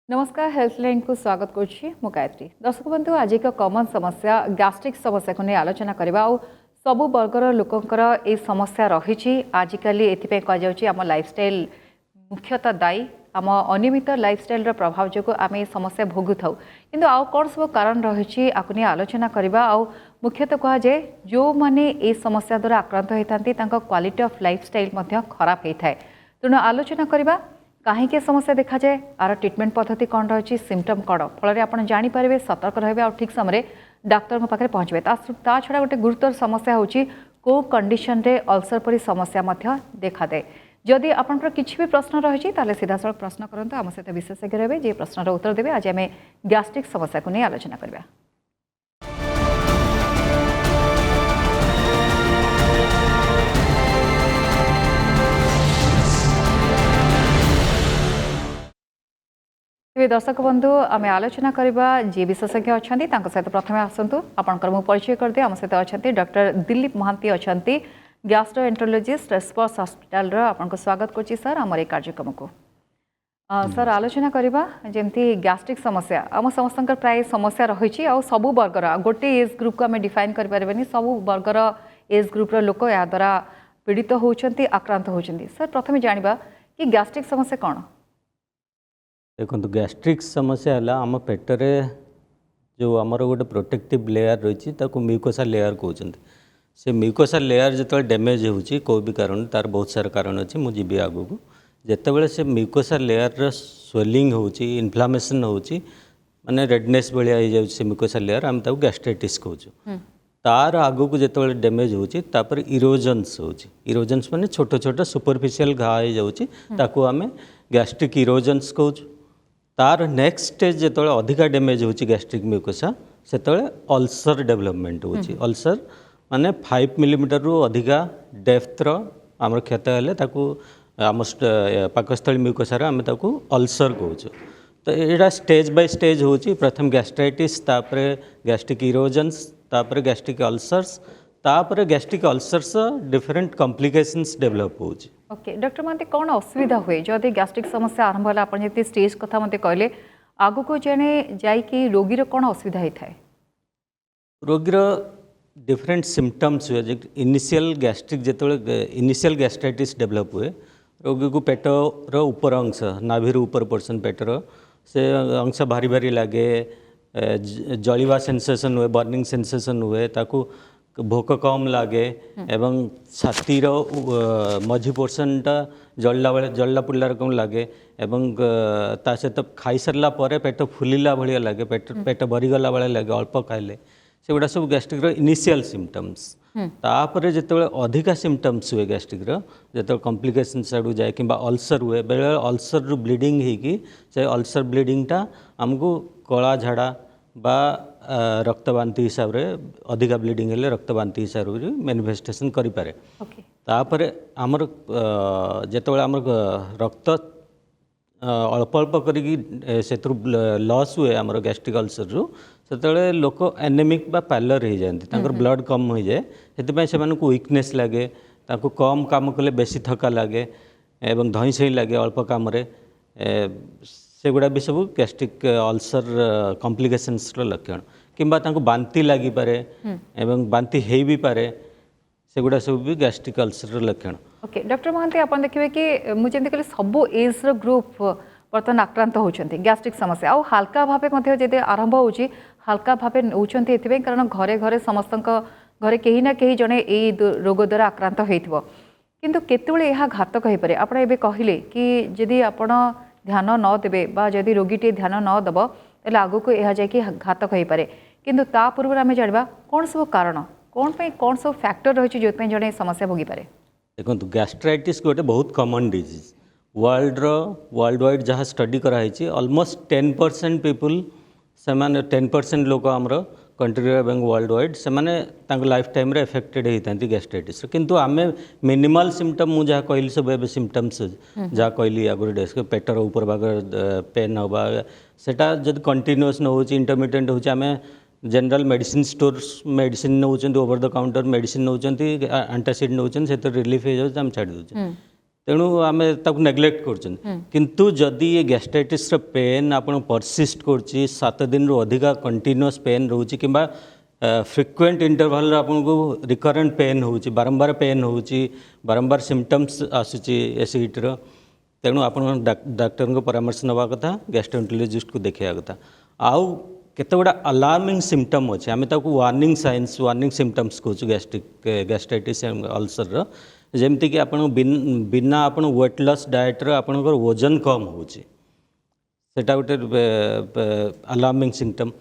नमस्कार हेल्थलाइन को स्वागत करुच्ची मु गायत्री। दर्शक बंधु आज एक कॉमन समस्या गैस्ट्रिक समस्या को नहीं आलोचना करबा और सबु वर्गर लोकंकर ए समस्या रही आजिकल एथि कहुच्छी आम लाइफस्टाइल मुख्यतः दायी आम अनियमित लाइफस्टाइल प्रभाव जो आम ए समस्या भोगु था किंतु आउ कौन सब कारण रही नहीं आलोचना करबा और मुख्यतः कह जाए जो माने ए समस्या द्वारा आक्रांत होता क्वालिटी ऑफ लाइफस्टाइल खराब होता है। तेणु आलोचना करबा कहीं समस्या देखा जाए आर ट्रिटमेंट पद्धति कौन रही सिम्पटम कौन फल आप जानीपर सतर्क रहे और ठीक समय डाक्तर पाखे पहुँचे ता छड़ा गोटे गुरुतर समस्या होची को कंडीशन रे अल्सर परी समस्या देखा दे। जदि आपंकर किसी भी प्रश्न रही सीधा सड़क प्रश्न करते आम सहित विशेषज्ञ रहे जे प्रश्नर उत्तर देवे। आज आम गैस्ट्रिक समस्या को नहीं आलोचना करबा। दर्शक बंधु आम आलोचना करबा जे विशेषज्ञ अच्छा सहित प्रथम आसतु आपंकर मु परिचय करदे। आम सहित अच्छा डॉक्टर दिलीप महांती अच्छा गैस्ट्रोएंटरोलॉजिस्ट स्पर्श हॉस्पिटल आपन को स्वागत करछि सर आमर कार्यक्रम को। सर आलोचना करबा जेमती गैस्ट्रिक समस्या आम समस्त प्राय समस्या रही सबु वर्गर गोटे एज ग्रुप को आम डिफाइन कर पारबेनी सबु वर्गर एज ग्रुप लोक या द्वारा पीड़ित होउछंती आक्रांत होउछंती। सर प्रथम जानिबा कि गैस्ट्रिक समस्या कौन? देखो गैस्ट्रिक समस्या है आम पेटरे जो आमर गोटे प्रोटेक्टिव लेयर रही म्यूकोसा लेयर कहते से म्यूकोसा लेयर जो डैमेज होची कोई भी कारण तार बहुत सारा कारण अच्छे मुझे जी आगू को जितेबाला से म्यूकोसा लेयर स्वेलिंग होची इन्फ्लामेशन होची माने रेडनेस भाया हो जाए से म्यूकोसा लेयर आम ताको गैस्ट्राइटिस कहूँ। तार आगू को जितेबाला डैमेज होची तापर इरोजन्स होची इरोजन्स माने छोट छोट सुपरफिशियल घा हो जाऊँगी ताको आम गैस्ट्रिक इरोजन्स कहूँ। तार नेक्स्ट स्टेज जो अधिका डैमेज होची गैस्ट्रिक म्यूकोसा से अल्सर डेवलपमेंट होची अल्सर माने 5 मिलीमीटर रु अधिका डेप्थर आम क्षत हेले आम पाकस्थली म्यूकोसार आम अल्सर कहूँ। तो यहाँ स्टेज बाय स्टेज होची प्रथम गैस्ट्राइटिस तापर गैस्ट्रिक इरोजन्स तापर गैस्ट्रिक अल्सर्स तापर gastric ulcers different complications develop होची। ओके डॉक्टर मानते कौन असुविधा हुए जदि गैस्ट्रिक समस्या आरंभ होला आपण जति स्टेज कथा मते कहले आगु को जने जाई कि रोगीर कौन असुविधा होता है? रोगीर डिफरेंट सिम्पटम्स हुए इनिशियल गैस्ट्रिक जो इनिशियल गैस्ट्राइटिस डेवलप हुए रोगी को पेटर ऊपर अंश नाभि ऊपर पोर्शन पेटर से अंश भारी भारी लगे जलिवा सेंसेशन हुए बर्निंग सेंसेशन हुए ताकू भोक कम लगे एवं छातीर मझी पोर्शनटा जल्ला पुल्ला रकम लगे एवं ता सहित खाई सारा पर पेट फुलिला भाया लगे पेट भरीगला भाया लगे अल्प खाइले से गुड़ा सब गैस्ट्रिक इनिशियल सिम्पटम्स। तापर जो अधिका सिम्पटम्स हुए गैस्ट्रिक जो कॉम्प्लिकेशंस आड़ू जाए कि अल्सर हुए बेले अल्सर रु ब्लीडिंग होगी से अल्सर ब्लीडिंगटा आमको कला झाड़ा बा रक्तबांति हिसाब रे अधिका ब्लीडिंग हेले रक्तबांति हिसाब रे मैनिफेस्टेशन करि पारे। तापर आमर जेतबेले आमर रक्त अल्प अल्प करिकी सेतु लॉस हुए आमर गैस्ट्रिक अल्सर रु सेतबेले लोक एनेमिक बा पैलर हो जाते तांकर ब्लड कम हो जाए सेतिपय सेमानकु वीकनेस लागे तांको कम काम कले बेसी थका लागे एवं धई सही लागे अल्प काम रे से गुड़ा भी सब गैस्ट्रिक अल्सर कॉम्प्लिकेशंस लक्षण किंबा तांको बांती लगी पारे एवं बांती हो भी पारे से गुड़ा सब भी गैस्ट्रिक अल्सर लक्षण। ओके डॉक्टर महांती आप देखिए कि मुझे कहले सब एज ग्रुप बर्तमान आक्रांत होती गैस्ट्रिक समस्या और हाल्का भावे जब आरंभ हो हाल्का भावे नौकरी ये कारण घरे घरे समस्त घरे कहीं ना कहीं जड़े ये रोग द्वारा आक्रांत हो किंतु केतबेले यह घातक हो पारे आप कहले कि जदि आपण ध्यान न देवे जदि रोगीटे ध्यान न दब तो आगू को यह जाकि घातक हो पारे किंतु ता पूर्व आम जाना कौन सब कारण कौन सब फैक्टर रही जो जड़े समस्या भोगी पारे? देखो गैस्ट्राइटिस गोटे बहुत कॉमन डिजीज वर्ल्ड वाइड जहाँ स्टडी कराई ऑलमोस्ट 10% पीपुल से 10% लोक आमर कंट्री एवं वर्ल्ड वाइड से लाइफ टाइम रे एफेक्टेड होता गैस्ट्राइटिस किंतु आम मिनिमल सिम्पटम मुझे जहाँ कहली सब ए सिम्पटम्स जहाँ कहली आगुरी डेस्क पेटर ऊपर भाग पेन हवा सेटा जब कंटिन्यूअस न हो इंटरमिटेंट हो जनरल मेडिसिन स्टोर्स मेडिसिन नौकरी ओवर द काउंटर मेडिसिन नौकरी आंटासिड नौकरी से रिलीफ हो जाए छाड़ दे तेणु आम नेग्लेक्ट किंतु जदि ये गैस्ट्राइटिस पेन आपन परसिस्ट कर 7 दिन रु अधिका कंटिन्यूअस पेन रोचे कि फ्रिक्वेंट इंटरवल आपन को रिकरेंट पेन होची बारंबार पेन होची बारंबार सिम्पटम्स आसूची एसिडिटी तेणु आपन डॉक्टर को परामर्श नवा कथा गैस्ट्रोएंटरोलॉजिस्ट को देखा कथा आउ केते गुड़ा अलार्मिंग सिम्पटम अच्छे आम वार्निंग साइंस वार्निंग सिम्पटम्स कहूँ गैस्ट्राइटिस अल्सर जमती कि आपन बिना आपन वेट लॉस डाएट आपनकर वजन कम होची सेटा गोटे अलार्मिंग सिम्पटम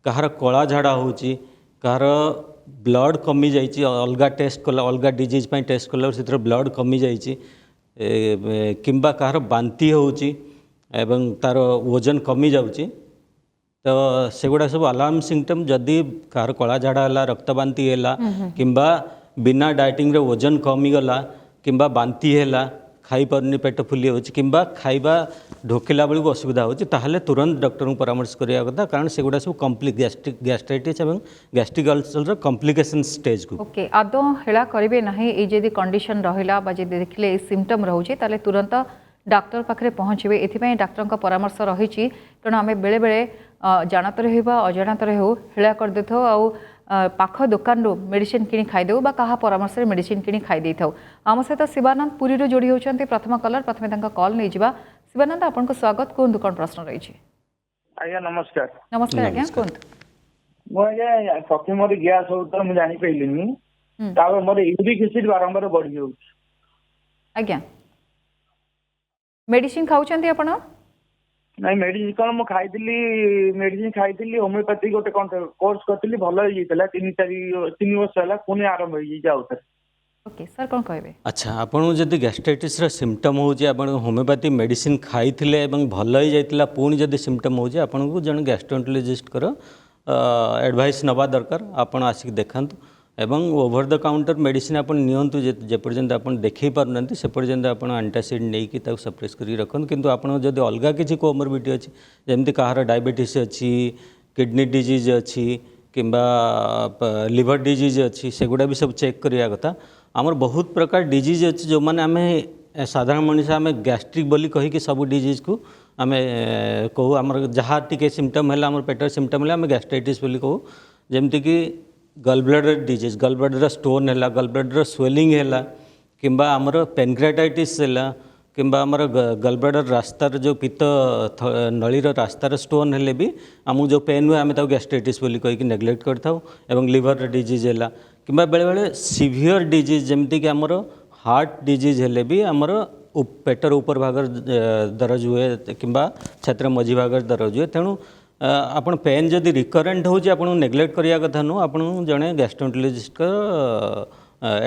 कहार कला झाड़ा होची कहार ब्लड कमी जाइए अलग टेस्ट कला अलग डिजीज पे टेस्ट कला से ब्लड कमी जाइए किंबा कहार बांती होची एवं तार वजन कमी जाउची तो सेगुड़ा सब अलार्म सिम्पटम जदि कहार कला झाड़ा है रक्त बांती है किंबा बिना डाइटिंग रे वजन कमी गला किंबा बांती है खाई पारनी पेट फुली हो किंबा खाइबा ढोकिला बेलू असुविधा होची ताहले तुरंत डॉक्टर को परामर्श करिया कथा कारण सेगुड़ा सब गैस्ट्राइटिस एवं गैस्ट्रिक अल्सर कॉम्प्लिकेशन स्टेज को ओके आदौ हेला करिवे नाही ए जदि कंडीशन रहिला बा जदि देखले सिम्पटम रहउची ताले तुरंत डाक्टर पाखरे पहुँचे एथिपाई डाक्टर का परामर्श रही कारण आम बेले बेले जानत रहा अजाणत रहू हेला कर देथो आउ पाख दुकान रू मेडिसिन किणी खाईदेव बा कहा परामर्श मेडिसिन किणी खाई था आम सहित शिवानंद पुरी जोड़ी होती प्रथम कलर प्रथम कॉल नहीं जा शिवानंद आपन को स्वागत कहतु कौन प्रश्न रही आज्ञा नमस्कार नमस्कार आज्ञा कहतु मुझे प्रथम मोर गैस होता मुझे जानी पाइलिनी मोर यूरिक एसिड बारंबार बढ़ी जाऊँ आज्ञा मेडिसिन खाऊचंती आपण नहीं मेडिसिन कौन मुझे खाई मेडिसिन खाई होमियोपैथी गोटे कौन कोर्स करी भल हो 3 वर्ष है पुणी आरंभ हो ओके सर कौन कहबे अच्छा आपन जदि गैस्ट्राइटिस सिम्पटम होची आपन होमियोपैथी मेडिसिन खाइथिले एवं भल हो जाइतिला पुणी जदि सिम्पटम होची आपन को जन गैस्ट्रोएंटरोलॉजिस्ट कर एडवाइस नवा दरकार आपन आसिक देखांतु एवं ओवर द काउंटर मेडिसिन आपन नियंतु जेपर्यंत आपन देखै पारुनंती से पर्यंत आपन एंटासिड नै कि ताको सप्रेस करी रखन किंतु आपन जदि अलगा किछि कोमोर्बिडिटी अछि जेमति कहार डायबिटीज अछि किडनी डिजीज अछि किंबा लिवर डिजीज अछि सेगुडा भी सब चेक करिया कथा आमर बहुत प्रकार डिजीज अच्छी जो मैंने आम साधारण मनीष आम गैस्ट्रिक बोली कहीकि सब डिजीज को आम कहू आमर जहाँ टी सिम्पटम है आम पेटर सिम्पटम है आम गैस्ट्राइटिस बोली कहू जमती कि गल ब्लडर डिजीज गल ब्लडर स्टोन है गल ब्लडर स्वेलिंग है किंबा आमर पेनक्रेटाइटिस है किंबा आमर गल ब्लडर रास्तार जो पित्त नलीर रास्तार स्टोन है भी आमको जो पेन हुए आम गैस्ट्राइटिस बोली कहीकि नेग्लेक्ट करथाउ एवं लिवर डिजीज है किंबा बेले बेले सिवियर डिजीज जमती कि आमर हार्ट डिजीज हेले भी आमर पेटर ऊपर भागर दरज हुए किंबा छात्र मझी भागर दरज हुए तेणु आपन पेन जदि रिकरेंट हो नेग्लेक्ट करिया कथा नु आपन जने गैस्ट्रोएंटरोलॉजिस्ट का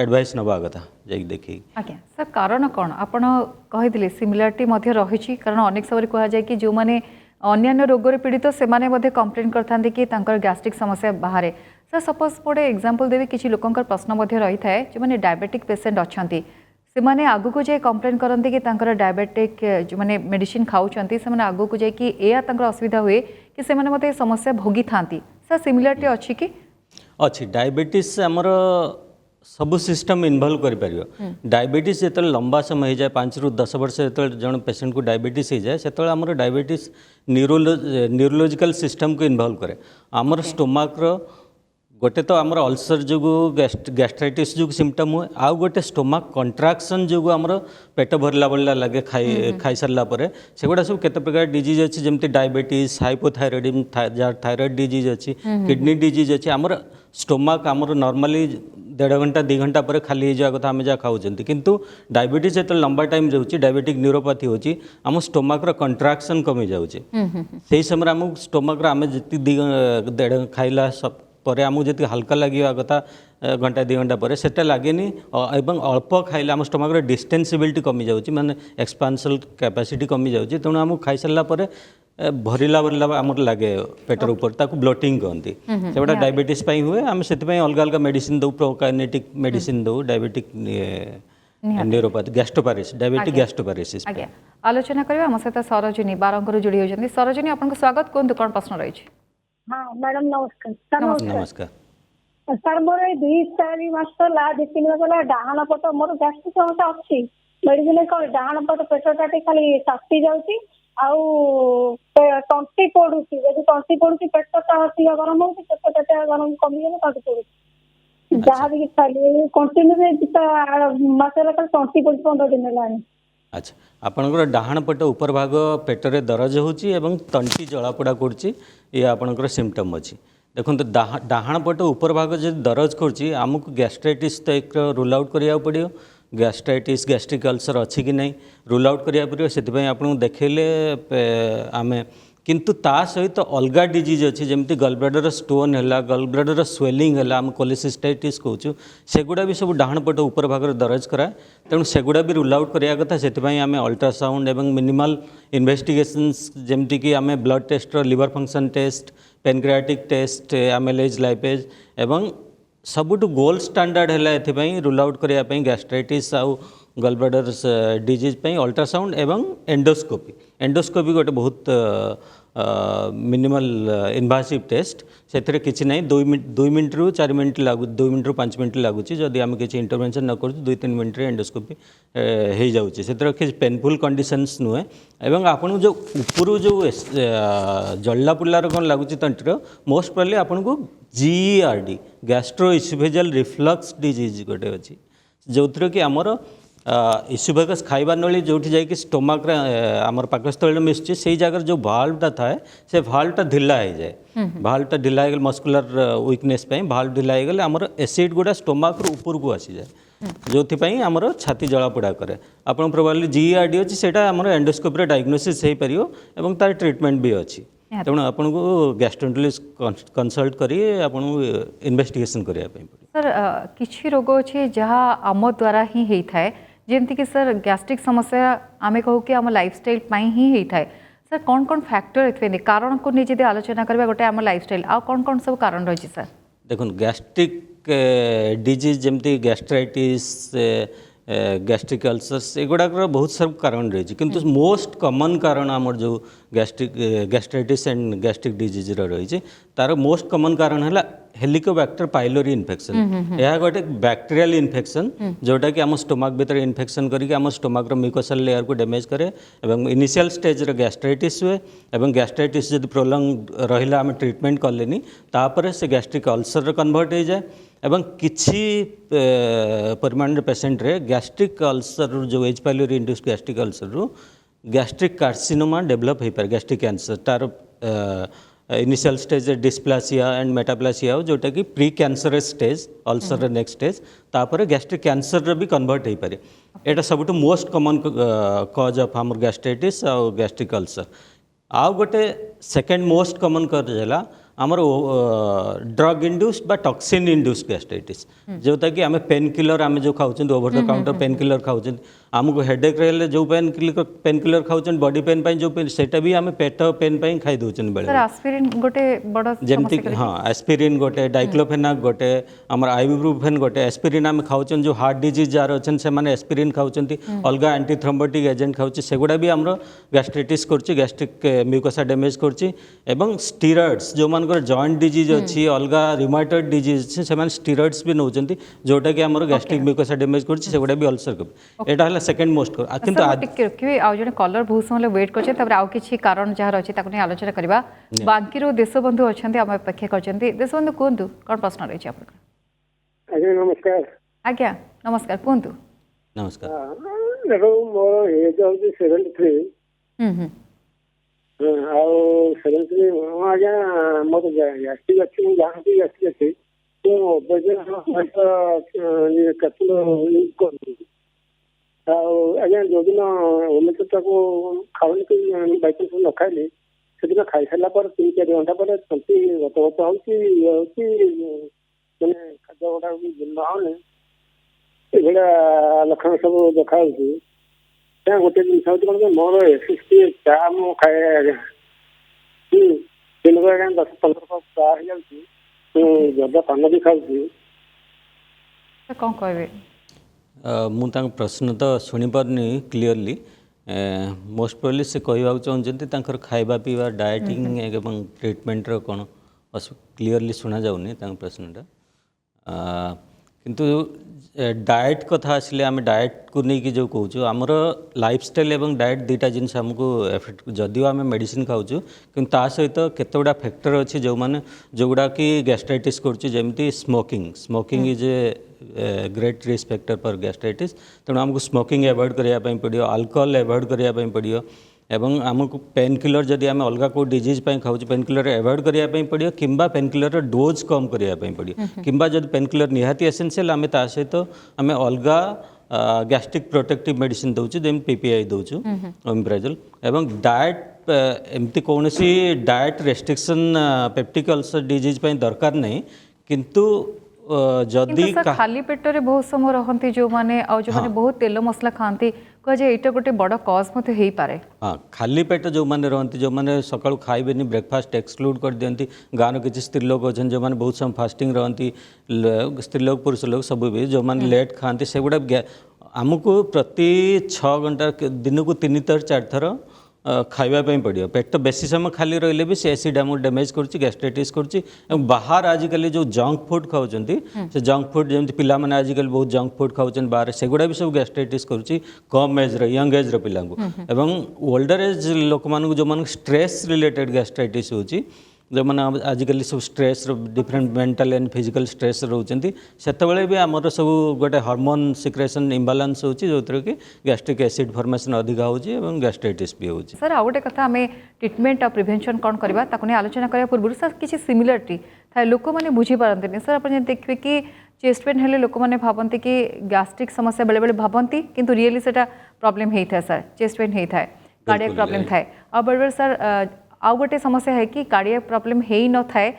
एडवाइस नवा कथा जाई देखि आज्ञा सर कारण कौन आपन कहिदिले सिमिलारिटी मध्ये रहिछि कारण अनेक समय कहा जाय कि जो माने अन्य रोग पीड़ित से माने कंप्लेन करथांते कि तांकर गैस्ट्रिक समस्या बाहर सर सपोज गोटे एग्जांपल देवी किसी लोकंकर प्रश्न रही है जो मैंने डायबिटिक पेसेंट अच्छा से मैंने आगु को जाए कंप्लेन करते कि तांकर डायबिटिक जो मैंने मेडिसिन खाऊंती से आगु को जाए या असुविधा हुए कि से मैंने समस्या भोगी था सर सिमिलारिटी अच्छी कि अच्छी डायबिटीज आमर सबु सिस्टम इनवल्व कर डायबिटीज जो लंबा समय हो जाए 5 ରୁ 10 वर्ष जो जन पेसेंट को डायबिटीज हो जाए से आमर डायबिटीज न्यूरोलॉजिकल सिस्टम को इनवल्व करे आमर स्टोमाक गोटे तो आमर अल्सर जो गैस्ट्राइटिस जो सिम्पटम हुए आउ गोटे स्टोमाक कंट्राक्शन जो आमर पेट भरला भरला लगे खाई सारा पर सेगुड़ा सब केते प्रकार डिजीज अच्छी जमती डायबिटीज हाइपोथायरॉइडिज्म थायरॉइड डिजीज अच्छी किडनी डिजीज अच्छी आमर स्टोमाक आमर नॉर्मली 1.5 घंटा 2 घंटा पर खाली हो जाए कथा आम जहाँ खाऊँ किंतु डायबिटीज जो लंबा टाइम रोचे डायबिटिक न्यूरोपैथी होची आम स्टोमाक कंट्राक्शन कमी जाऊँचे से समय आम स्टोमाक आम जी 1.5 खाइला सब पर आमको जी हल्का लगे कथा घंटा 2 घंटा पर सेटा लगे एवं अल्प खाइले आम स्टोमाक डिस्टेंसिबिलिटी कमी जाऊँगी माने एक्सपांसल कैपेसिटी कमी जाऊँगी तेणु आमको खाई सारा पर भरिला भरिला आमर लगे पेटर ऊपर ताकू ब्लोटिंग कहती से डायबिटीज हुए आम से अलग अलग मेडिसिन दो प्रोकाइनेटिक मेडिसिन दो diabetic neuropathy gastroparesis diabetic gastroparesis आलोचना करबा हम सहित सरोजिनी बारंगर जोड़ी होजंती सरोजिनी आपन स्वागत कोन कौन प्रश्न रही हाँ मैडम नमस्कार सर नमस्कार सर मोर 2-4 मास ला 2-3 मास ला डाहान पट मोर गैस्ट्रिक समस्या अच्छी ମେଡିସିନ କଣ ଡାହାଣ ପଟ ପେଟଟା ଟିକେ ଖାଲି ତାତି ଯାଉଛି ଆଉ ତଣ୍ଟି ପୋଡୁଛି। ଯଦି ତଣ୍ଟି ପୋଡୁଛି ପେଟଟା ଅଧିକ ଗରମ ହଉଛି, ପେଟଟା ଗରମ କମିଗଲେ ତଣ୍ଟି ପୋଡୁଛି। ଯାହା ବି ଖାଲି କଣ୍ଟିନ୍ୟୁ ମାସରେ ଖାଲି ତଣ୍ଟି ପୋଡୁଛି 15 ଦିନ ହେଲାଣି। ଆଚ୍ଛା, ଆପଣଙ୍କର ଡାହାଣ ପଟ ଉପର ଭାଗ ପେଟରେ ଦରଜ ହେଉଛି ଏବଂ ତଣ୍ଟି ଜଳାପୋଡ଼ା କରୁଛି, ଇଏ ଆପଣଙ୍କର ସିମ୍ପଟମ୍ ଅଛି। ଦେଖନ୍ତୁ ଡାହାଣ ପଟ ଉପର ଭାଗ ଯଦି ଦରଜ କରୁଛି, ଆମକୁ ଗ୍ୟାଷ୍ଟ୍ରାଇଟିସ୍ ଟାଇପ୍ର ରୁଲ୍ ଆଉଟ୍ କରିବାକୁ ପଡ଼ିବ। ଗ୍ୟାଷ୍ଟ୍ରାଇଟିସ୍ ଗ୍ୟାଷ୍ଟ୍ରିକ୍ ଅଲସର ଅଛି କି ନାହିଁ ରୁଲ୍ ଆଉଟ୍ କରିବାକୁ ପଡ଼ିବ। ସେଥିପାଇଁ ଆପଣଙ୍କୁ ଦେଖେଇଲେ ଆମେ, କିନ୍ତୁ ତା ସହିତ ଅଲଗା ଡିଜିଜ୍ ଅଛି, ଯେମିତି ଗଲବ୍ଲାଡର ଷ୍ଟୋନ୍ ହେଲା, ଗଲବ୍ଲାଡର ସ୍ୱେଲିଂ ହେଲା, ଆମେ କୋଲିସିଷ୍ଟାଇଟିସ୍ କହୁଛୁ, ସେଗୁଡ଼ା ବି ସବୁ ଡାହାଣ ପଟ ଉପର ଭାଗରେ ଦରଜ କରାଏ। ତେଣୁ ସେଗୁଡ଼ା ବି ରୁଲ୍ ଆଉଟ୍ କରିବା କଥା। ସେଥିପାଇଁ ଆମେ ଅଲ୍ଟ୍ରାସାଉଣ୍ଡ ଏବଂ ମିନିମାଲ୍ ଇନଭେଷ୍ଟିଗେସନ୍ସ, ଯେମିତିକି ଆମେ ବ୍ଲଡ୍ ଟେଷ୍ଟର liver function test, pancreatic test, amylase lipase, ଏବଂ ସବୁଠୁ ଗୋଲ୍ଡ ଷ୍ଟାଣ୍ଡାର୍ଡ ହେଲା ଏଥିପାଇଁ ରୁଲ୍ ଆଉଟ୍ କରିବା ପାଇଁ ଗ୍ୟାଷ୍ଟ୍ରାଇଟିସ୍ ଆଉ ଗଲବ୍ଲାଡର ଡିଜିଜ୍ ପାଇଁ ଅଲ୍ଟ୍ରାସାଉଣ୍ଡ ଏବଂ ଏଣ୍ଡୋସ୍କୋପି। ଏଣ୍ଡୋସ୍କୋପି ଗୋଟେ ବହୁତ ମିନିମାଲ୍ ଇନଭାସିଭ୍ ଟେଷ୍ଟ। ସେଥିରେ କିଛି ନାହିଁ, 2 ମିନିଟ୍ରୁ 4 ମିନିଟ୍ ଲାଗୁଛି, 2 ମିନିଟ୍ରୁ 5 ମିନିଟ୍ ଲାଗୁଛି। ଯଦି ଆମେ କିଛି ଇଣ୍ଟରଭେନସନ୍ ନ କରୁଛୁ 2-3 ମିନିଟ୍ରେ ଏଣ୍ଡୋସ୍କୋପି ହେଇଯାଉଛି। ସେଥିରେ କିଛି ପେନଫୁଲ୍ କଣ୍ଡିସନ୍ସ ନୁହେଁ। ଏବଂ ଆପଣଙ୍କୁ ଯେଉଁ ଉପରୁ ଯେଉଁ ଜଳିଲା ପୁଲାର କ'ଣ ଲାଗୁଛି ତଣ୍ଟିର, ମୋଷ୍ଟ ପ୍ରୋବାବ୍ଲି ଆପଣଙ୍କୁ GERD, ଗ୍ୟାଷ୍ଟ୍ରୋ ଇସୋଫେଜିଆଲ୍ ରିଫ୍ଲକ୍ସ ଡିଜିଜ୍ ଗୋଟେ ଅଛି, ଯେଉଁଥିରେ କି ଆମର ଇସୋଫେଗସ୍ ଖାଇବା ନଳୀ ଯେଉଁଠି ଯାଇକି ଷ୍ଟୋମାକ୍ରେ ଆମର ପାକସ୍ଥଳୀରେ ମିଶୁଛି, ସେଇ ଜାଗାରେ ଯେଉଁ ଭାଲ୍ଭଟା ଥାଏ, ସେ ଭାଲ୍ଭଟା ଢିଲା ହେଇଯାଏ। ଭାଲ୍ଭଟା ଢିଲା ହେଇଗଲେ ମସ୍କୁଲାର ୱିକନେସ୍ ପାଇଁ ଭାଲ୍ଭ ଢିଲା ହେଇଗଲେ ଆମର ଏସିଡ୍ ଗୁଡ଼ା ଷ୍ଟୋମାକ୍ରୁ ଉପରକୁ ଆସିଯାଏ, ଯେଉଁଥିପାଇଁ ଆମର ଛାତି ଜଳାପୋଡ଼ା କରେ। ଆପଣ ପ୍ରୋବାବ୍ଲି GERD ଅଛି, ସେଇଟା ଆମର ଏଣ୍ଡୋସ୍କୋପିରେ ଡାଇଗ୍ନୋସିସ୍ ହେଇପାରିବ ଏବଂ ତାର ଟ୍ରିଟମେଣ୍ଟ ବି ଅଛି। ତେଣୁ ଆପଣଙ୍କୁ ଗ୍ୟାଷ୍ଟ୍ରୋଏଣ୍ଟରୋଲୋଜିଷ୍ଟ କନସଲ୍ଟ କରି ଆପଣଙ୍କୁ ଇନଭେଷ୍ଟିଗେସନ୍ କରିବା ପାଇଁ ପଡ଼ିବ। ସାର୍ କିଛି ରୋଗ ଅଛି ଯାହା ଆମ ଦ୍ୱାରା ହିଁ ହେଇଥାଏ, ଯେମିତିକି ସାର୍ ଗ୍ୟାଷ୍ଟ୍ରିକ୍ ସମସ୍ୟା ଆମେ कहू कि आम लाइफस्टाइल ही होता है। सर कौन कौन फैक्टर एथि कारण को नहीं जब आलोचना करवा गोटे आम लाइफस्टाइल आ कौन सब कारण रही सर? देखो गैस्ट्रिक डिजीज जमती गैस्ट्राइटिस गैस्ट्रिक अल्सर्स एगुड़ाक बहुत सब कारण रही, किंतु मोस्ट कॉमन कारण आमर जो गैस्ट्राइटिस एंड गैस्ट्रिक डिजीज रही तार मोस्ट कॉमन कारण है हेलिकोबैक्टर पाइलोरी इन्फेक्शन। यह गोटे बैक्टेरियल इन्फेक्शन जोटा कि आम स्टोमाक भीतर इन्फेक्शन करके आम स्टोमाक म्यूकोसल लेयर को डैमेज करे एवं इनिशियल स्टेज रे गैस्ट्राइटिस हुए एवं गैस्ट्राइटिस जब प्रोलंग रहिला आम ट्रीटमेंट कलेनी तापर से गैस्ट्रिक अल्सर कन्वर्ट हो जाए एवं किसी परिमाण पेसेंट रे गैस्ट्रिक अल्सर जो H pylori induce gastric ulcer रु गैस्ट्रिक कार्सिनोमा डेवलप हो पाए, गैस्ट्रिक कैंसर तार इनिशियल स्टेज डिस्प्लासिया एंड मेटाप्लासिया जोटा कि pre cancerous stage ulcer next stage तापर गैस्ट्रिक कैंसर भी कन्वर्ट हो पाए। यहाँ सब मोस्ट कॉमन कॉज ऑफ आमर गैस्ट्राइटिस और गैस्ट्रिक अल्सर। आउ गोटे सेकेंड मोस्ट कॉमन कॉज है आमर ड्रग इंड्यूस्ड बा टॉक्सिन इंड्यूस्ड गैस्ट्राइटिस, जोटा कि आम पेन किलर आम जो खाऊँ over the counter pain killer खाऊँ आमको हेडेक रहे जो पेन किलर खाऊँ बॉडी पेन जो पेन सेटा भी आम पेट पेन खाई दौन बेले एस्पिरिन गोटे बड़ जमती हाँ एस्पिरिन गोटे डाइक्लोफेनाक गोटे आमर आइबुप्रोफेन गोटे एस्पिरिन आम खाऊँ जो हार्ट डिजीज जार अच्छे से एस्पिरिन खाऊँ अलग एंटी थ्रोम्बोटिक एजेंट खाऊँ सेगुड़ा भी आमर गैस्ट्राइटिस कर गैस्ट्रिक म्यूकोसा डैमेज कर स्टीरॉइड्स जो जॉइंट डिजीज अच्छी अलग रिमाटॉइड डिजीज अच्छे से स्टीरॉइड्स भी नौकरी जोटा कि आमर गैस्ट्रिक म्यूकोसा डैमेज कर भी अल्सर यहाँ है सेकेंड मोस्ट किंतु रखिए आज जन कलर बहुत समय वेट कर आउ कि कारण जहाँ अच्छी आलोचना करवा बांकी देशबंधु अच्छा आम अपेक्षा कर देशबंधु कहतु कौन प्रश्न रही आप? नमस्कार आज्ञा नमस्कार कहतु। नमस्कार देखो मोर एज हूँ 73 73 आज्ञा मोर गैस्ट्रिक अच्छी जानती गैस्ट्रिक अच्छी तो आज्ञा जो दिन होमियोपैथी को खाऊनी कि बाइचान्स न खाइली से दिन खाई सारा पर 3-4 घंटा पर तंती गत गत होती मैंने खाद्य गुड़ा जीर्ण होनी ये लक्षण सब देखा गोटे जिन कौन मोर एसिड चा मु खाए आज्ञा दिन को आज्ञा 10-15 कप चा हो जाती जब पान भी खाऊँ कौन कहे मु प्रश्न तो शुणी पारनी क्लीयरली मोस्ट प्रोबेबली से कहवाक चाहते खाଇବା पीवा डाएटिंग एवं ट्रीटमेंट कौन क्लीयरली शुणा जाऊनी प्रश्नटा किंतु डाएट कथा आसिले आम डाएट को लेकिन जो कहूँ आमर लाइफस्टाइल एवं डाएट दुईटा जिनस आमको एफेक्ट जदिव आम मेडिसिन खाऊँ कि सहित केत गुड़ा फैक्टर अच्छी जो मैंने जो गुड़ा कि गैस्ट्राइटिस करमती smoking smoking is a great risk factor for gastritis तेणु आमको स्मोकिंग एवॉइड करने पड़ो अल्कोहल एवॉइड करने पड़ो एवं आमको पेन किलर जदि आम अलग को डिजीज खाऊ पेन किलर एवॉइड करने पड़ो कि पेन किलर डोज कम करने पड़ो कि जब पेन किलर निहाती एसेंशियल आम ता सहित आम अलग गैस्ट्रिक प्रोटेक्टिव मेडिसिन दौचु जमी पीपीआई दौचु ओमेप्राजोल एवं डाएट एमती कौन diet restriction peptic ulcer disease दरकार नहीं किंतु जदि किंतु सर खाली पेटरे बहुत समय रहती जो माने आ जो माने बहुत तेल मसला खाती कह जाए एटा गोटे बड़ कज मते हेई पारे। हाँ खाली पेट जो मैंने रहती जो मैंने सकाळु खाइबेनी ब्रेकफास्ट एक्सक्लूड कर दियंती गाँव किसी स्त्री लोक अच्छा जो मैंने बहुत समय फास्टिंग रहती स्त्री लोक पुरुष लोक सब भी जो मैंने लेट खाती से गुड़ा आमको प्रति 6 घंटा दिन को 3 थर 4 थर खाइबापी पड़ो पेट बेसी समय खाली रही भी से एसिड आम डैमेज कर गैस्ट्राइटिस कर बाहर आजिकल जो जंक फूड खाऊँ से जंक फूड जमी पिला माने आजिकल बहुत जंक फूड खाऊँ बाहर सेगुड़ा भी सब गैस्ट्राइटिस कर कम एज यंग एज पिला एवं ओल्डर एज लोक मान जो मान स्ट्रेस रिलेटेड गैस्ट्राइटिस होची जो मैंने आजिकल सब stress different mental and physical stress रोचंती सेतबेले भी आमर सब गोटे हार्मोन सिक्रेशन इम्बालांस होची जो कि गैस्ट्रिक एसिड फॉर्मेशन अधिक होची एवं गैस्ट्राइटिस भी होची। सर आउ गोटे कथा आम ट्रिटमेंट और प्रिवेंशन कौन करवा ताकू नहीं आलोचना करने पूर्व सर किसी सिमिलरिटी थाए लोक मैंने बुझी पारती सर आप देखिए कि चेस्ट पेन हेले लोक मैंने भावती कि गैस्ट्रिक समस्या बेले बेले भावती किंतु रियली सेटा प्रॉब्लम होता है सर चेस्ट पेन होता है कार्डियक प्रॉब्लम थाए आ बेले बेले सर आउ गोटे समस्या है कि कार्डियक प्रॉब्लम है ही न थाए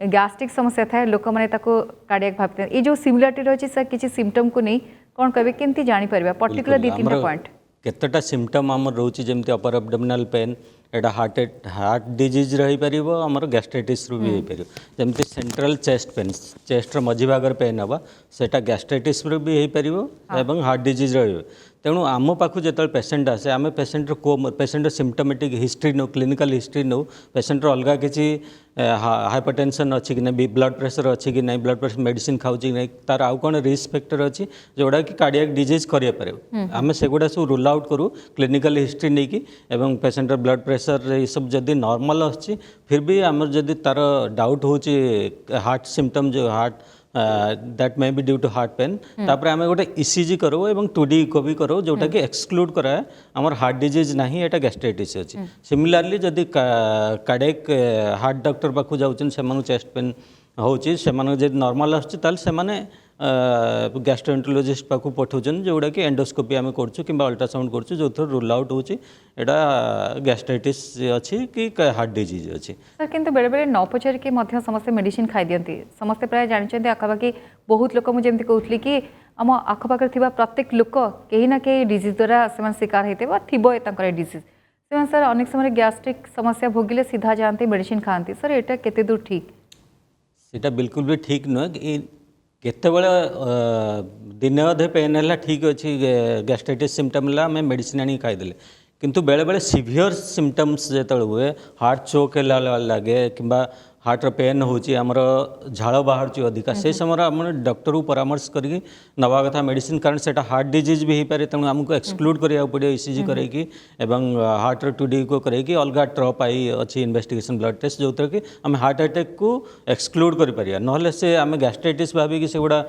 गैस्ट्रिक समस्या थाए लोक मैंने कार्डियक भावते ये जो सिमिलरिटी रही सर किसी सिम्पटम को नहीं कौन कहे केमती जापर पर्टिकुलर 2-3 पॉइंट केतटा सिम्पटम आम रोची जमी अपर एब्डोमिनल पेन एटा हार्ट डिजीज रही पारिबो आमर गैस्ट्राइटिस रू भी हो पार जमी सेंट्रल चेस्ट पेन चेस्टर मझी भागर पेन हवा सेटा गैस्ट्राइटिस रू भी हो पार एवं हार्ट डिजीज रही तेणु आम पाखु जो पेसेंट आसे आम पेसेंट को पेसेंट सिम्पटोमेटिक हिस्ट्री नौ क्लिनिकल हिस्ट्री नौ पेसेंट अलग किसी हाइपरटेंशन अच्छी कि नहीं ब्लड प्रेशर अच्छी कि नहीं ब्लड प्रेशर मेडिसिन खाऊँ कि नहीं तार आउ कौन रिस्क फैक्टर अच्छी जोड़ा कि कार्डियक डिजीज करें आम सेगुड़ा सब रूल आउट करूँ क्लिनिकल हिस्ट्री नहीं कि एवं पेसेंट ब्लड प्रेशर ये सब जदि नॉर्मल अच्छी फिर भी आम जदि तार डाउट हो हार्ट सिम्पटम जो heart that may be due to heart pain तापर आम गोटे ईसीजी करो एवं 2D इको भी करो जोटा कि एक्सक्लूड कराए आमर हार्ट डिजीज ना एटा गैस्ट्राइटिस अच्छी सिमिलारली जदि कार्डियक हार्ट डॉक्टर पाखु जाउछन से चेस्ट पेन होची से नॉर्मल आसने गैस्ट्रोएंटरोलॉजिस्ट पाखु पठाउछन जोड़ा कि एंडोस्कोपी आम करछु कि अल्ट्रासाउंड करछु जो थर रूल आउट होची एटा गैस्ट्राइटिस अच्छी कि हार्ट डिजीज अच्छी। सर किंतु बेले बेले न पचार के समस्त मेडिसिन खाई दियंती समस्ते प्राय जानते आखपाखी बहुत लोक मुझे कहती कि आम आखपाखे थी प्रत्येक लोक कहीं ना कहीं डिजीज द्वारा से शिकार होते थी डिजीज से सर अनेक समय गैस्ट्रिक समस्या भोगिले सीधा जाते मेडिसिन खाती सर एटा केते दूर ठीक सेटा बिल्कुल भी ठीक नुहे केतबेले दिन अधे पेन है ठीक अच्छी गैस्ट्राइटिस सिम्पटम है आम मेडिसिन आनी खाईदे किंतु बेले बेले सिवियर सिम्पटम्स जो हुए हार्ट चोक लगे कि हार्टर पेन होची आमर झाड़ बाहर अधिका से समय आम डॉक्टर को परामर्श करके नवा कथा मेडिसिन कारण से हार्ट डिजीज भी हो पारे तेणु आमको एक्सक्लूड करा पड़ो ईसीजी करके हार्ट 2D को करके अलग ट्रप आई अच्छी इन्वेस्टिगेशन ब्लड टेस्ट जो कि आम हार्ट अटैक को एक्सक्लूड कर पारिया नहले से आम गैस्ट्राइटिस भाविकी से गुड़ा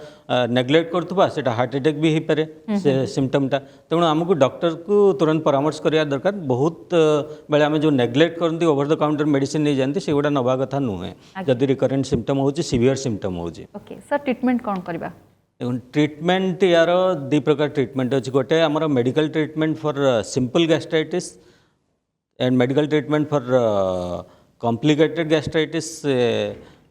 नेग्लेक्ट करथबा सेटा हार्ट अटैक भी हो पारे से सिम्पटमटा तेणु आमको डॉक्टर को तुरंत परामर्श करिया दरकार बहुत बेले आम जो नेग्लेक्ट करती ओवर द काउंटर मेडिसिन नहीं जाती से गुड़ा नवा कथा नुहे जदि रिकरेंट सिम्पटम होची सीवियर सिम्पटम होची। ओके सर ट्रीटमेंट कौन करबा ट्रीटमेंट यार 2 प्रकार ट्रीटमेंट अच्छी गोटे आमर medical treatment for simple gastritis and medical treatment for complicated gastritis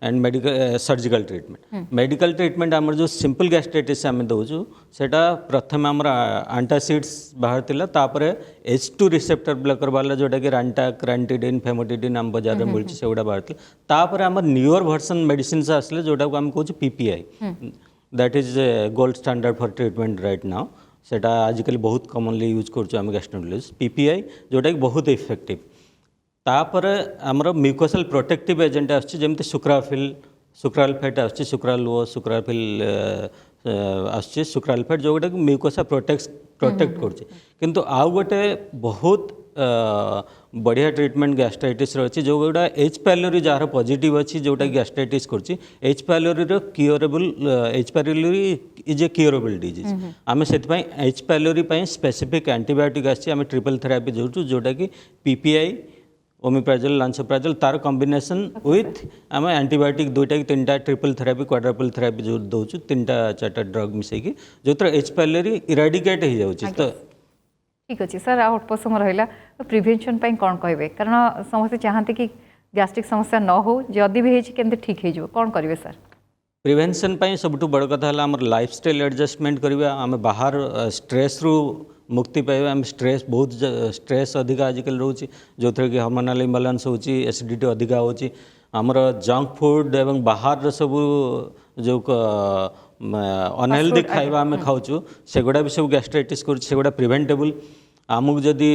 and medical surgical treatment medical treatment आमर जो सिंपल गैस्ट्राइटिस आम दौचु सेटा प्रथम आमर आंटासिड्स बाहर थिला तापरे H2 रिसेप्टर ब्लॉकर वाला जोटा कि रांटाक रांटिडिन फेमोटिडिन आम बाजार में मिलछि सेगुडा बाहर थिला तापरे आमर न्यूअर वर्जन मेडिसिन आसले जोटा को आम कहू PPI that is gold standard for treatment right now सेटा आजिकल बहुत कॉमनली यूज करछु आम गैस्ट्रोएंटरोलॉजिस्ट PPI जोटा कि बहुत इफेक्टिव तापर आमर म्यूकोसल प्रोटेक्टिव एजेंट आछि जेमति सुक्राफिल सुक्राल फैट आछि सुक्राल ओ सुक्राफिल आसुच्छे सुक्रालफेट जोटा कि म्यूकोसा प्रोटेक्ट करछि किंतु आउ गोटे बहुत बढ़िया ट्रीटमेंट गैस्ट्राइटिस अच्छी जो गोटा एच पाइलोरी जार पॉजिटिव अच्छी जोटा गैस्ट्राइटिस करछि H pylori curable H pylori is a curable disease आम से एच पाइलोरी स्पेसिफिक एंटीबायोटिक आम ट्रिपल थेरापी जोचु जोटा कि पीपीआई ओमिप्राजोल लांसोप्राजोल तार कॉम्बिनेशन विथ आम एंटीबायोटिक दुईटा कि तीन ट्रिपल थेरापी क्वाड्रपल थेरापी जो दौचु तीन चार्टा ड्रग मिसेकी जो एच पाइलोरी इराडिकेट हो जाउछि तो ठीक अच्छे सर अल्प समय रहा तो प्रिभेन्शन कौन कहे कारण समस्ते चाहते कि गैस्ट्रिक समस्या न हो जदि भी होती ठीक हो कौन करेंगे सर प्रिभेन्शन सब बड़ कथा आम लाइफस्टाइल एडजस्टमेंट करवा आम बाहर स्ट्रेस रु मुक्ति पाइबा आम स्ट्रेस बहुत स्ट्रेस अधिक आजिकल रोचे जो थी कि हार्मोनल इम्बालांस होची एसिडिटी अधिका होची आमर जंक फूड एवं बाहर सब जो अनहेल्दी खाइबा आम खाऊँ सेगुड़ा भी सब गैस्ट्राइटिस कर प्रिवेंटेबल आमको जदि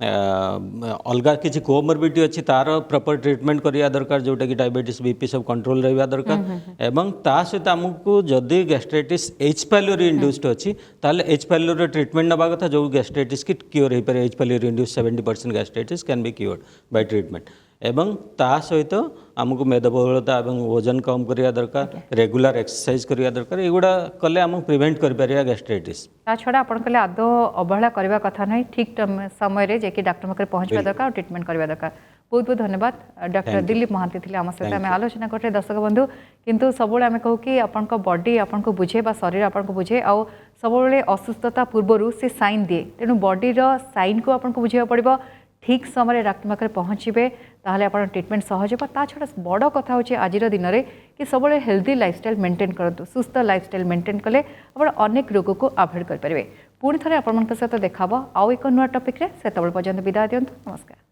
अलग किसी कोमोर्बिडिटी अच्छी तार प्रॉपर ट्रीटमेंट करिया दरकार जोटा कि डायबिटीज बीपी सब कंट्रोल रहा दरकार एवं ता सहित आमको जदि गैस्ट्राइटिस एच पाइलोरी इंड्यूस्ड अच्छी ताले एच पाइलोरी ट्रीटमेंट नवा कथा जो गैस्ट्राइटिस की क्योर हो पारे H pylori induced 70% gastritis can be cured by treatment एवं ता सहित आमको मेदबहुलता और वजन कम करिया दरकार रेगुलर एक्सरसाइज करिया दरकार एगुड़ा कले आम प्रिवेंट कर पारिया गैस्ट्राइटिस ता छड़ा आपण कहले आदो अवहेला करबा कथा नहीं ठीक समय रे जेकि डॉक्टर पाखे पहुँचवा दरकार और ट्रीटमेंट करबा दरकार बहुत बहुत धन्यवाद डॉक्टर दिलीप महांती थे आम सहित आम आलोचना करते दर्शक बंधु किंतु सब आम कहू कि आपण बॉडी आपण को बुझे बा शरीर आपण को बुझे आउ सब असुस्थता पूर्वर से साइन दिए तेणु बॉडीर साइन को आपण को बुझे पड़ो ठीक समय डॉक्टर पाखे पहुँचे ताहले आपण ट्रीटमेंट सहज हो ता छड़ा बड़ कथा होची आज दिन में कि सब हेल्दी लाइफस्टाइल मेंटेन करंतु सुस्थ लाइफस्टाइल मेंटेन कले आपण अनेक रोग को अवॉइड कर पारे पुणी थे आपण सहित देखा आउ एक नुआ टॉपिक रे से पर्यंत विदाय दियंतु नमस्कार।